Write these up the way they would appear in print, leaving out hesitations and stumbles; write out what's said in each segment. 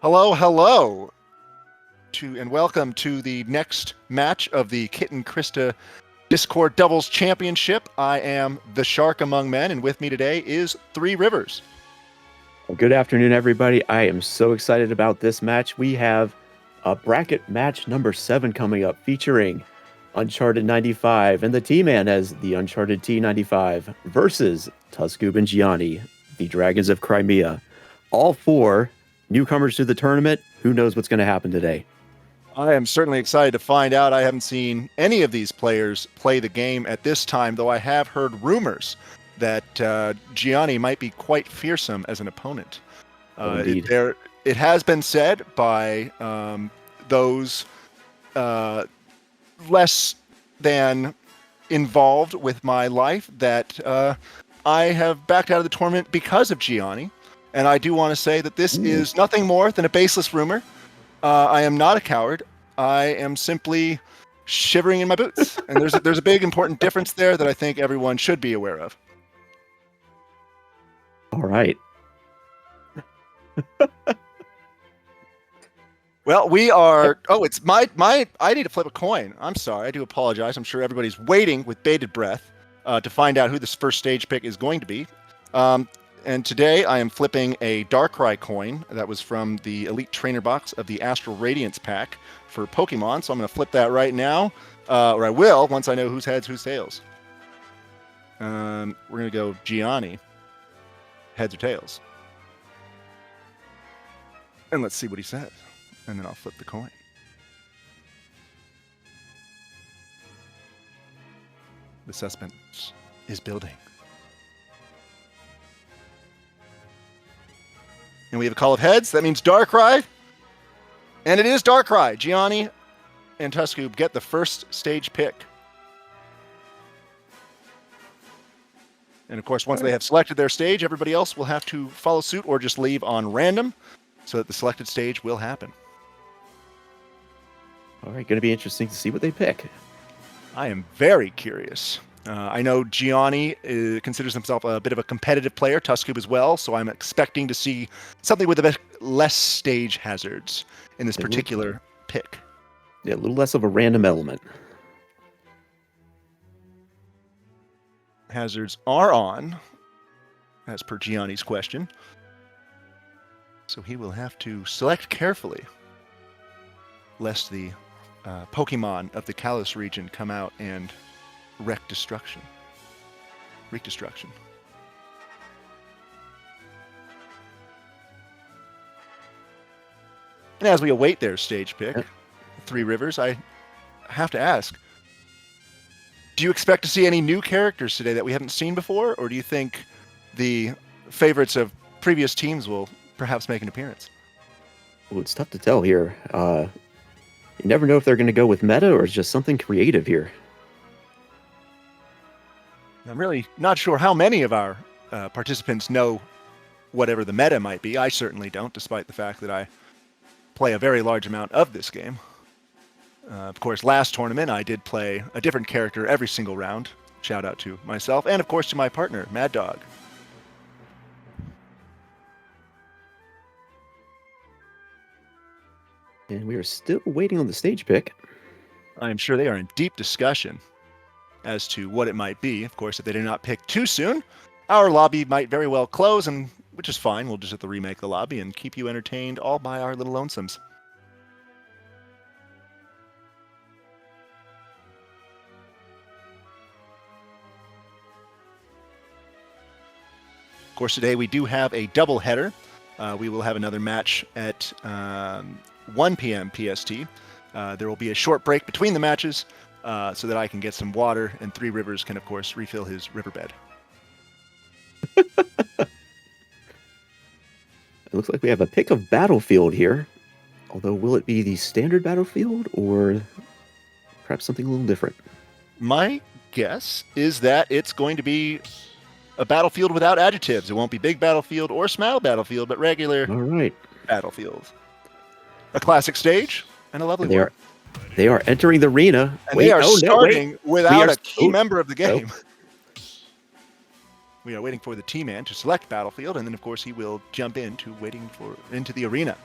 Hello, hello, and welcome to the next match of the Kitten Krysta Discord Doubles Championship. I am TheSharkAmongMen, and with me today is ThreeRivers. Well, good afternoon, everybody. I am so excited about this match. We have a bracket match number 7 coming up, featuring Uncharted95 and the TheTeeMan as the TheUnchartedTee95 versus tuskoub and Gianni, the Dragons of Crimea. All 4 newcomers to the tournament. Who knows what's going to happen today? I am certainly excited to find out. I haven't seen any of these players play the game at this time, though I have heard rumors that Gianni might be quite fearsome as an opponent. It has been said by those less than involved with my life that I have backed out of the tournament because of Gianni. And I do want to say that this is nothing more than a baseless rumor. I am not a coward. I am simply shivering in my boots. And there's a big important difference there that I think everyone should be aware of. All right. Well, we are... Oh, it's my... I need to flip a coin. I'm sorry. I do apologize. I'm sure everybody's waiting with bated breath to find out who this first stage pick is going to be. And today I am flipping a Darkrai coin that was from the Elite Trainer box of the Astral Radiance pack for Pokemon. So I'm going to flip that right now, or I will once I know whose heads, whose tails. We're going to go Gianni. Heads or tails. And let's see what he says. And then I'll flip the coin. The suspense is building. And we have a call of heads. That means Darkrai. And it is Darkrai. Gianni and tuskoub get the first stage pick. And of course, once they have selected their stage, everybody else will have to follow suit or just leave on random so that the selected stage will happen. All right, going to be interesting to see what they pick. I am very curious. I know Gianni considers himself a bit of a competitive player, tuskoub as well, so I'm expecting to see something with a bit less stage hazards in this particular pick. Yeah, a little less of a random element. Hazards are on, as per Gianni's question. So he will have to select carefully, lest the Pokemon of the Kalos region come out and wreak destruction. And as we await their stage pick, ThreeRivers, I have to ask, do you expect to see any new characters today that we haven't seen before? Or do you think the favorites of previous teams will perhaps make an appearance? Well, it's tough to tell here. You never know if they're going to go with meta or just something creative here. I'm really not sure how many of our participants know whatever the meta might be. I certainly don't, despite the fact that I play a very large amount of this game. Of course, last tournament, I did play a different character every single round. Shout out to myself, and of course to my partner, Mad Dog. And we are still waiting on the stage pick. I am sure they are in deep discussion as to what it might be. Of course, if they do not pick too soon, our lobby might very well close, and which is fine. We'll just have to remake the lobby and keep you entertained all by our little lonesomes. Of course, today we do have a double header. We will have another match at 1 p.m. PST. There will be a short break between the matches so that I can get some water, and ThreeRivers can, of course, refill his riverbed. It looks like we have a pick of Battlefield here. Although, will it be the standard Battlefield or perhaps something a little different? My guess is that it's going to be a Battlefield without adjectives. It won't be big Battlefield or small Battlefield, but regular Battlefield. A classic stage and a lovely one. They are entering the arena. And they are starting without a key member of the game. We are waiting for the TheTeeMan to select Battlefield, and then, of course, he will jump into the arena.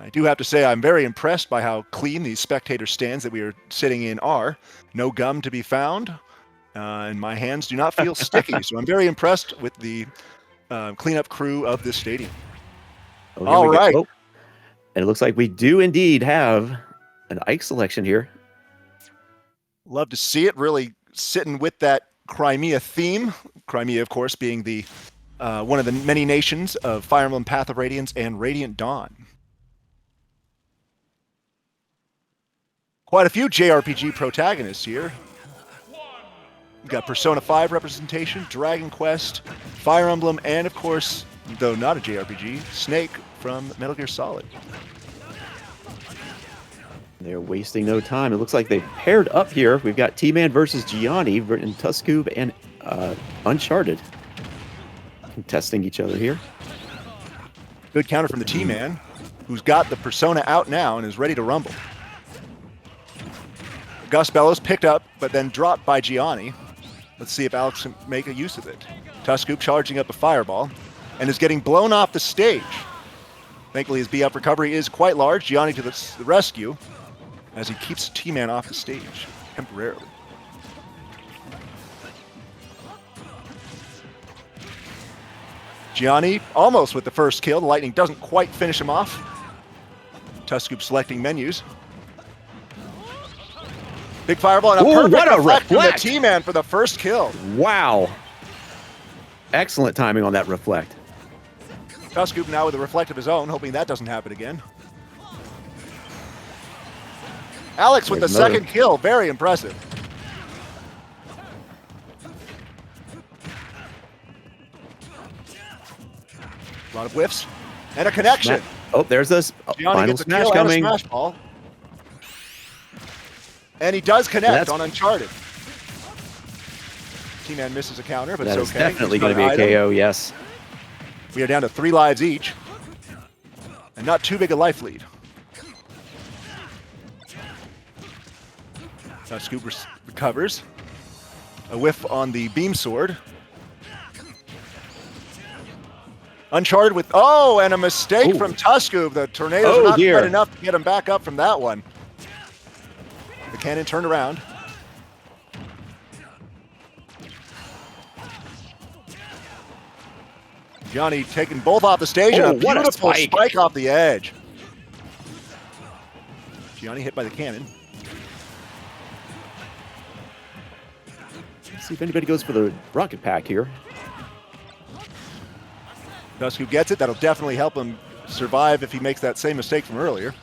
I do have to say I'm very impressed by how clean these spectator stands that we are sitting in are. No gum to be found, and my hands do not feel sticky. So I'm very impressed with the cleanup crew of this stadium. Oh, All right. Oh, and it looks like we do indeed have an Ike selection here. Love to see it, really sitting with that Crimea theme. Crimea, of course, being the one of the many nations of Fire Emblem Path of Radiance and Radiant Dawn. Quite a few JRPG protagonists here. We've got Persona 5 representation, Dragon Quest, Fire Emblem, and of course, though not a JRPG, Snake from Metal Gear Solid. They're wasting no time. It looks like they've paired up here. We've got T-Man versus Gianni in tuskoub and Uncharted. Testing each other here. Good counter from the T-Man, who's got the Persona out now and is ready to rumble. Gus Bellows picked up, but then dropped by Gianni. Let's see if Alex can make a use of it. tuskoub charging up a fireball and is getting blown off the stage. Thankfully, his B-up recovery is quite large. Gianni to the rescue as he keeps T-Man off the stage temporarily. Gianni almost with the first kill. The lightning doesn't quite finish him off. tuskoub selecting menus. Big fireball and a perfect reflect from the T-Man for the first kill. Wow. Excellent timing on that reflect. tuskoub now with a reflect of his own, hoping that doesn't happen again. Alex with the second kill, very impressive. A lot of whiffs and a connection. Oh, there's this final smash coming. Smash ball. And he does connect on Uncharted. T-Man misses a counter, but it's okay. That is definitely going to be a KO, yes. We are down to 3 lives each. And not too big a life lead. tuskoub recovers. A whiff on the beam sword. Uncharted with, and a mistake from tuskoub. The tornadoes are not quite enough to get him back up from that one. The cannon turned around. Gianni taking both off the stage and a beautiful spike off the edge. Gianni hit by the cannon. Let's see if anybody goes for the rocket pack here. tuskoub gets it. That'll definitely help him survive if he makes that same mistake from earlier.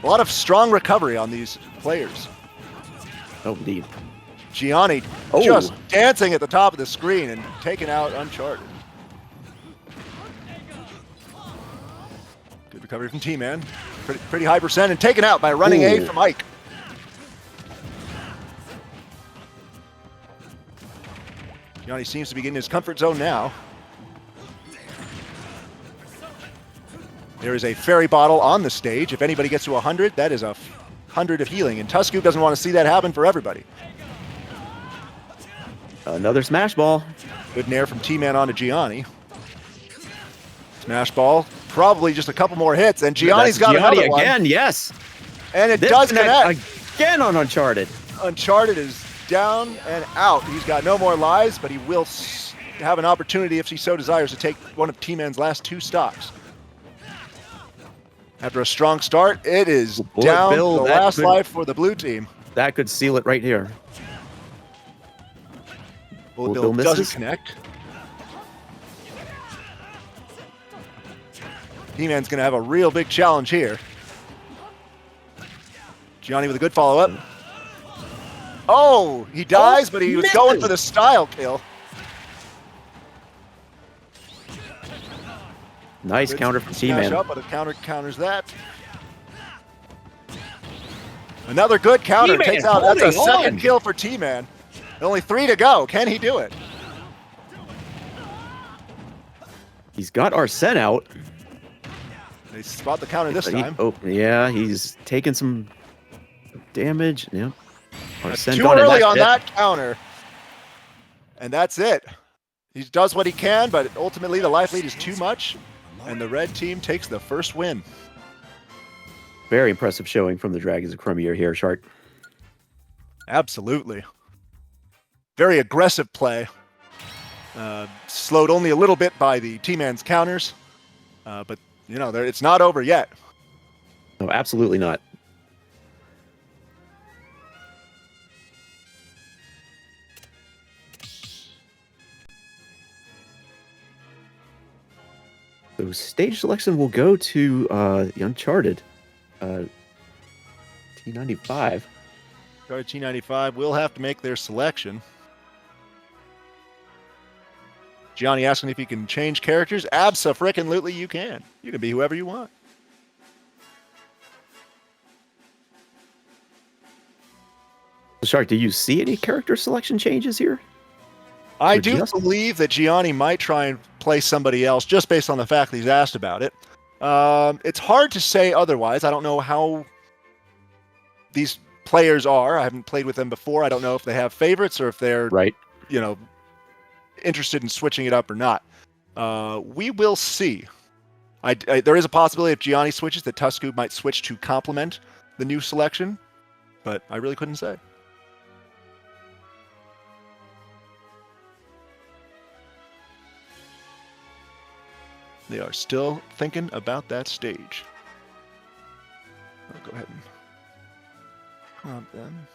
A lot of strong recovery on these players. Oh, indeed. Gianni just dancing at the top of the screen and taking out Uncharted. Good recovery from T-Man. Pretty high percent and taken out by running A from Ike. Gianni seems to be getting his comfort zone now. There is a fairy bottle on the stage. If anybody gets to 100, that is 100 of healing. And tuskoub doesn't want to see that happen for everybody. Another smash ball. Good nair from T-Man onto Gianni. Smash ball. Probably just a couple more hits. And Gianni's got another one. Again, yes. And it does connect. Again on Uncharted. Uncharted is down and out. He's got no more lives, but he will have an opportunity if he so desires to take one of T-Man's last 2 stocks. After a strong start, it is down the last life for the blue team. That could seal it right here. Bullet Bill doesn't connect. T-Man's going to have a real big challenge here. Gianni with a good follow-up. Oh, he dies, but he was going for the style kill. Nice counter from T-Man. But a counter counters that. Another good counter takes out. That's a second kill for T-Man. Only 3 to go. Can he do it? He's got Arsene out. They spot the counter this time. Oh, yeah, he's taking some damage. Yeah. Arsene too early on that counter. And that's it. He does what he can, but ultimately the life lead is too much. And the red team takes the first win. Very impressive showing from the Dragons of Crimea here, Shark. Absolutely. Very aggressive play. Slowed only a little bit by the T-Man's counters. But, you know, it's not over yet. No, absolutely not. So stage selection will go to the Uncharted T95. Uncharted T95 will have to make their selection. Gianni asking if he can change characters. Abso-frickin-lutely you can. You can be whoever you want. Shark, do you see any character selection changes here? I do believe that Gianni might try and play somebody else just based on the fact that he's asked about it. It's hard to say otherwise. I don't know how these players are. I haven't played with them before. I don't know if they have favorites or if they're, you know, interested in switching it up or not. We will see. There is a possibility if Gianni switches that tuskoub might switch to complement the new selection, but I really couldn't say. They are still thinking about that stage. I'll go ahead and prompt them.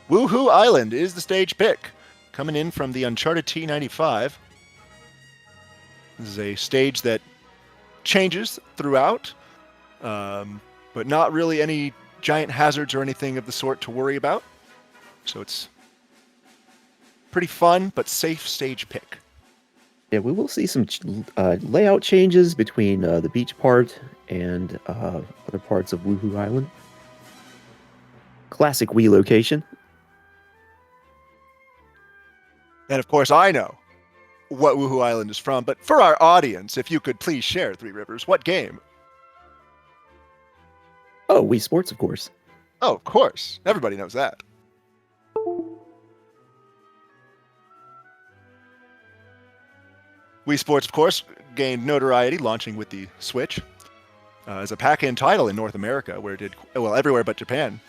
Woohoo Island is the stage pick, coming in from the Uncharted T95. This is a stage that changes throughout, but not really any giant hazards or anything of the sort to worry about. So it's pretty fun, but safe stage pick. Yeah, we will see some layout changes between the beach part and other parts of Woohoo Island. Classic Wii location. And of course, I know what Woohoo Island is from, but for our audience, if you could please share, ThreeRivers, what game? Oh, Wii Sports, of course. Oh, of course. Everybody knows that. Wii Sports, of course, gained notoriety launching with the Switch as a pack-in title in North America, where it did, well, everywhere but Japan.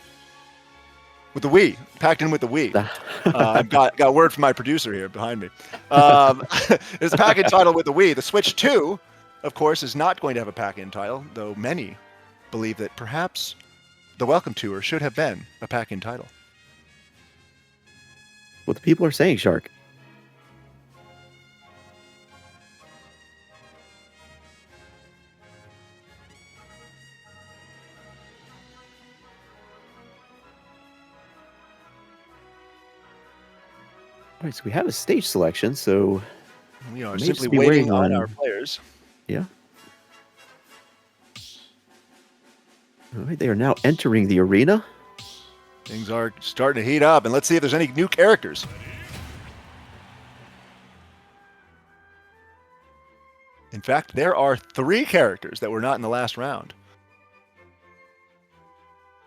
With the Wii, packed in with the Wii. I've got word from my producer here behind me. It's a pack-in title with the Wii. The Switch 2, of course, is not going to have a pack-in title, though many believe that perhaps the Welcome Tour should have been a pack-in title. What the people are saying, Shark. All right, so we have a stage selection, so we are simply waiting on our players. Yeah. All right, they are now entering the arena. Things are starting to heat up, and let's see if there's any new characters. In fact, there are 3 characters that were not in the last round.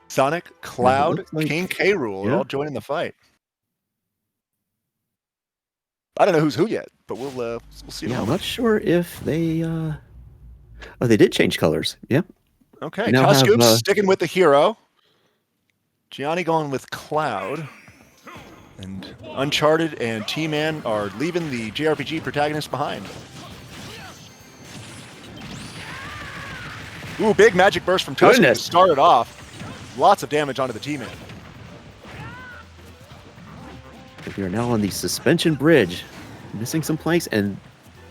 Sonic, Cloud, King K. Rool are all joining the fight. I don't know who's who yet, but we'll see. Yeah, I'm not sure if they. Oh, they did change colors. Yeah. Okay, tuskoub sticking with the hero. Gianni going with Cloud. And Uncharted and TheTeeMan are leaving the JRPG protagonist behind. Ooh, big magic burst from tuskoub to start it off. Lots of damage onto the TheTeeMan. We are now on the suspension bridge. Missing some planks and...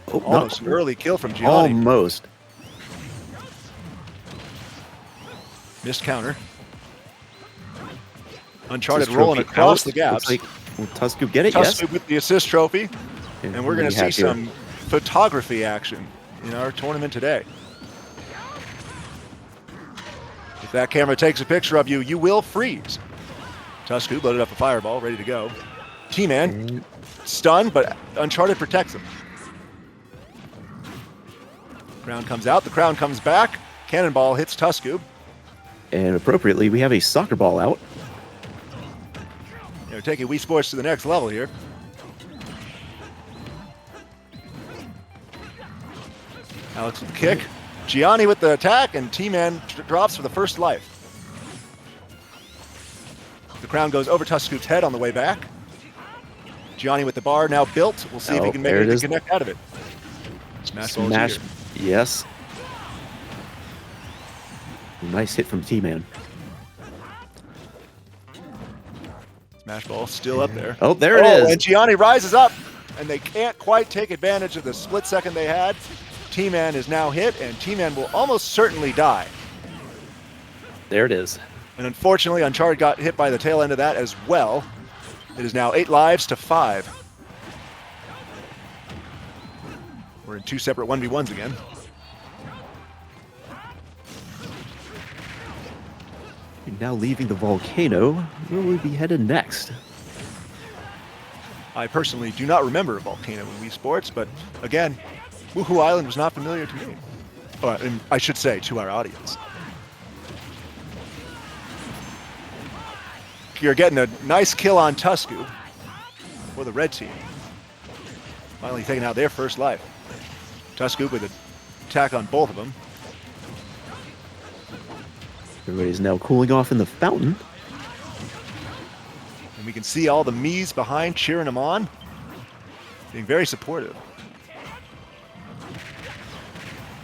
Oh, almost an early kill from Gianni. Almost. Missed counter. Uncharted rolling across the gaps. Like, will tuskoub get it? tuskoub with the assist trophy. And we're going to see some photography action in our tournament today. If that camera takes a picture of you, you will freeze. tuskoub loaded up a fireball, ready to go. TheTeeMan stunned, but Uncharted protects him. Crown comes out, the crown comes back. Cannonball hits tuskoub. And appropriately, we have a soccer ball out. They're taking Wii Sports to the next level here. Alex with the kick. Gianni with the attack, and T-Man drops for the first life. The crown goes over tuskoub's head on the way back. Gianni with the bar now built. We'll see if he can make a connect out of it. Smash. Yes. Nice hit from T-Man. Smash ball still up there. Oh, there it is. And Gianni rises up, and they can't quite take advantage of the split second they had. T-Man is now hit, and T-Man will almost certainly die. There it is. And unfortunately, Uncharted got hit by the tail end of that as well. It is now 8 lives to 5. We're in 2 separate 1v1s again. Now leaving the volcano, where will we be headed next? I personally do not remember a volcano in Wii Sports, but again, Woohoo Island was not familiar to me. And I should say, to our audience. You're getting a nice kill on tuskoub for the red team. Finally taking out their first life. tuskoub with an attack on both of them. Everybody's now cooling off in the fountain. And we can see all the Mii's behind cheering them on. Being very supportive.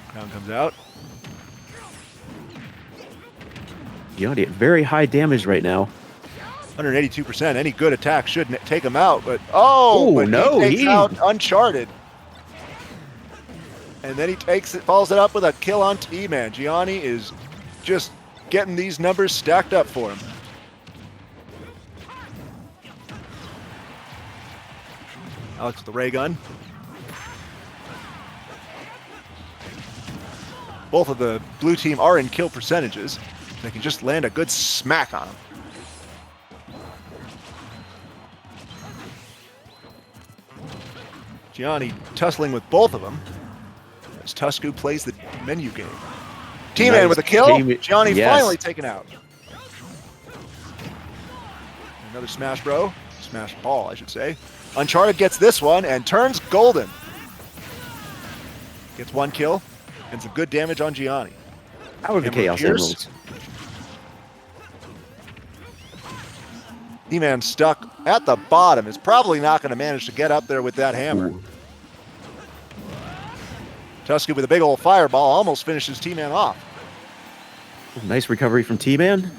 Crown comes out. Gianni at very high damage right now. 182%. Any good attack should take him out, but he takes out Uncharted. And then he follows it up with a kill on T-Man. Gianni is just getting these numbers stacked up for him. Alex with the ray gun. Both of the blue team are in kill percentages. They can just land a good smack on him. Gianni tussling with both of them as tuskoub plays the menu game. T-Man with a kill. Gianni finally taken out. Another smash bro. Smash ball, I should say. Uncharted gets this one and turns golden. Gets 1 kill and some good damage on Gianni. Out of the Chaos Emeralds. T-Man stuck at the bottom. Is probably not going to manage to get up there with that hammer. Ooh. tuskoub with a big old fireball almost finishes T-Man off. Nice recovery from T-Man.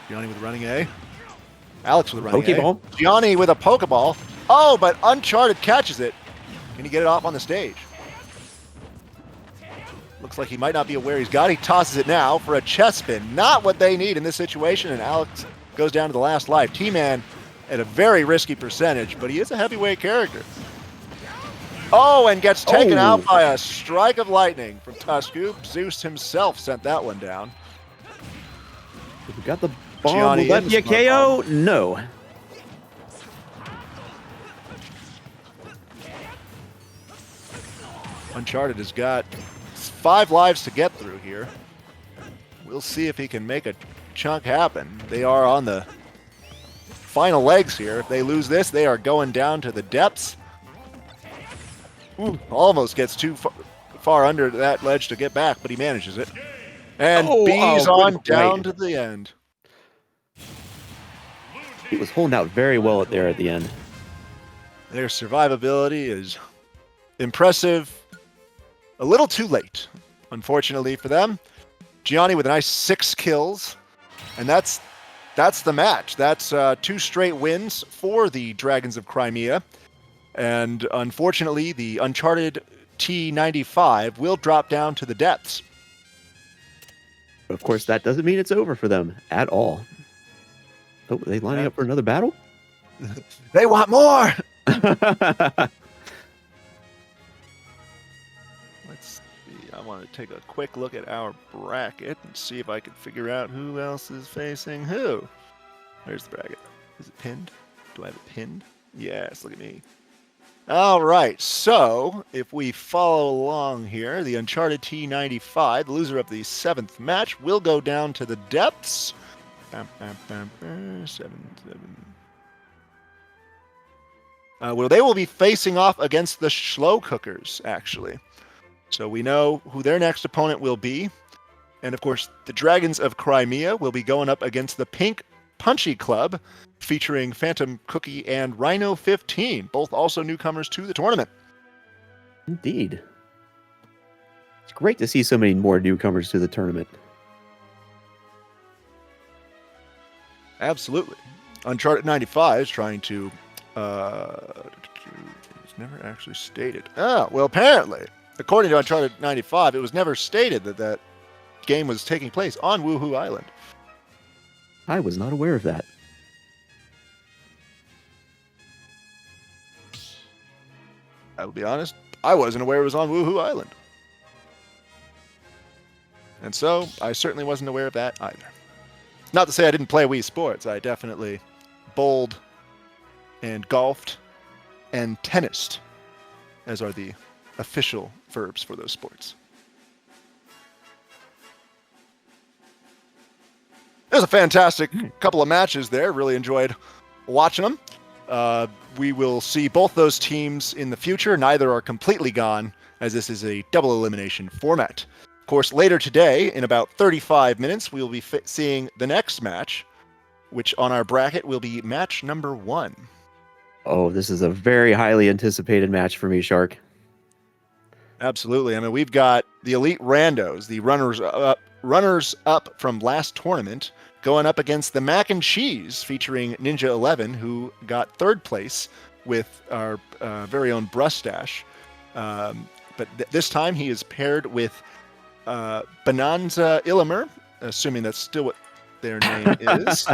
Gianni with a running A. Alex with a running Pokeball. A. Gianni with a Pokeball. Oh, but Uncharted catches it. Can he get it off on the stage? Looks like he might not be aware he's got it. He tosses it now for a chest spin. Not what they need in this situation, and Alex goes down to the last life. T-Man at a very risky percentage, but he is a heavyweight character. Oh, and gets taken out by a strike of lightning from tuskoub. Zeus himself sent that one down. We got the bomb. Gianni Will that be a KO? No. Uncharted has got 5 lives to get through here. We'll see if he can make a chunk happen. They are on the final legs here. If they lose this, they are going down to the depths. Ooh, almost gets too far under that ledge to get back, but he manages it. And B's on down to the end. He was holding out very well there at the end. Their survivability is impressive. A little too late, unfortunately for them. Gianni with a nice 6 kills, and that's the match. That's 2 straight wins for the Dragons of Crimea. And unfortunately, the Uncharted T95 will drop down to the depths. But of course, that doesn't mean it's over for them at all. Oh, are they lining up for another battle? They want more! Let's see. I want to take a quick look at our bracket and see if I can figure out who else is facing who. There's the bracket. Is it pinned? Do I have it pinned? Yes, look at me. All right, so if we follow along here, the Uncharted T95, the loser of the 7th match, will go down to the depths. 7. Well, they will be facing off against the Slow Cookers, actually. So we know who their next opponent will be. And of course, the Dragons of Crimea will be going up against the Pink Punchy Club, featuring Phantom Cookie and Rhino 15, both also newcomers to the tournament. Indeed. It's great to see so many more newcomers to the tournament. Absolutely. Uncharted 95 is trying to... it's never actually stated. Oh, well, apparently, according to Uncharted 95, it was never stated that that game was taking place on Woohoo Island. I was not aware of that. I will be honest, I wasn't aware it was on Woohoo Island. And so, I certainly wasn't aware of that either. Not to say I didn't play Wii Sports. I definitely bowled and golfed and tennised, as are the official verbs for those sports. It was a fantastic couple of matches there. Really enjoyed watching them. We will see both those teams in the future. Neither are completely gone, as this is a double elimination format. Of course, later today, in about 35 minutes, we will be seeing the next match, which on our bracket will be match number 1. Oh, this is a very highly anticipated match for me, Shark. Absolutely. I mean, we've got the Elite Randos, the runners up from last tournament, going up against the Mac and Cheese, featuring Ninja 11, who got 3rd place with our very own Brustache. But this time he is paired with Bonanza Illimer, assuming that's still what their name is.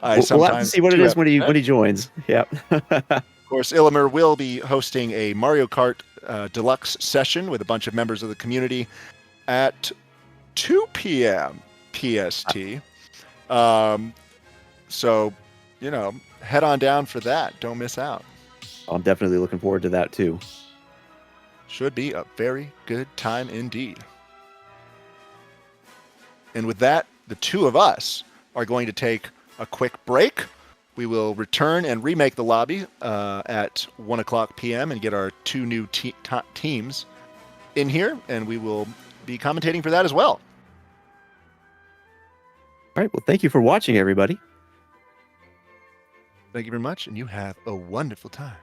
We'll have to see what it is when he joins. Yep. Of course, Illimer will be hosting a Mario Kart Deluxe session with a bunch of members of the community at 2 p.m. PST. So, head on down for that. Don't miss out. I'm definitely looking forward to that too. Should be a very good time indeed. And with that, the two of us are going to take a quick break. We will return and remake the lobby at 1 o'clock p.m. and get our 2 new teams in here, and we will be commentating for that as well. All right. Well, thank you for watching, everybody. Thank you very much, and you have a wonderful time.